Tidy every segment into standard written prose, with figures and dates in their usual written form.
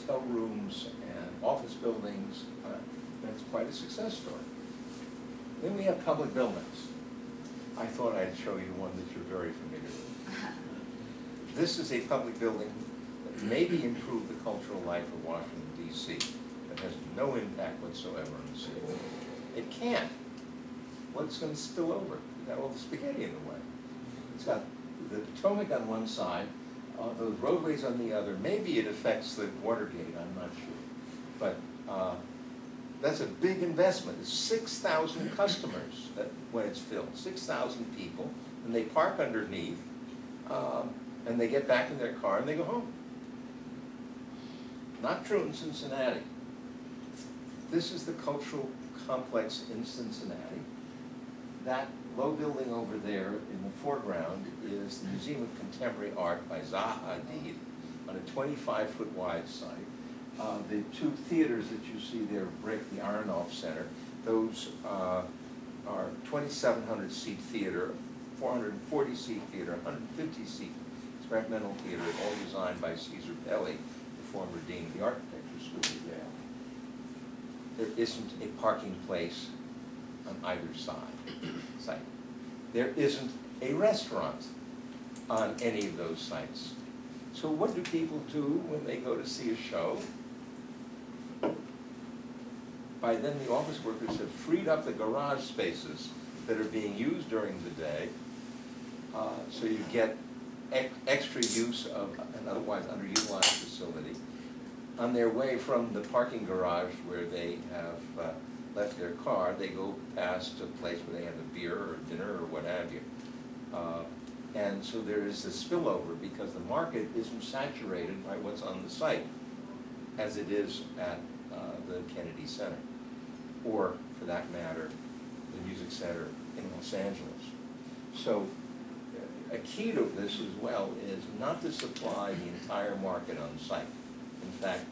hotel rooms and office buildings. And it's quite a success story. Then we have public buildings. I thought I'd show you one that you're very familiar with. This is a public building that maybe improved the cultural life of Washington, D.C., but has no impact whatsoever on the city. It can't. What's going to spill over? You've got all the spaghetti in the way. It's got the Potomac on one side, those roadways on the other. Maybe it affects the Watergate, I'm not sure. But that's a big investment. It's 6,000 customers when it's filled, 6,000 people, and they park underneath, and they get back in their car and they go home. Not true in Cincinnati. This is the cultural complex in Cincinnati. That low building over there in the foreground is the Museum of Contemporary Art by Zaha Hadid on a 25-foot wide site. The two theaters that you see there, brick, the Aronoff Center, those are 2,700 seat theater, 440 seat theater, 150 seat experimental theater, all designed by Caesar Pelli, the former dean of the architecture school at Yale. There isn't a parking place on either site. There isn't a restaurant on any of those sites. So what do people do when they go to see a show? By then the office workers have freed up the garage spaces that are being used during the day, so you get extra use of an otherwise underutilized facility. On their way from the parking garage where they have left their car, they go past a place where they have a beer or dinner or what have you. And so there is a spillover because the market isn't saturated by what's on the site, as it is at the Kennedy Center, or for that matter, the Music Center in Los Angeles. So a key to this as well is not to supply the entire market on site. In fact,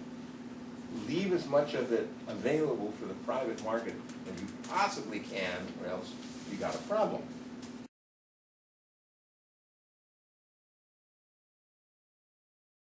leave as much of it available for the private market as you possibly can, or else you got a problem.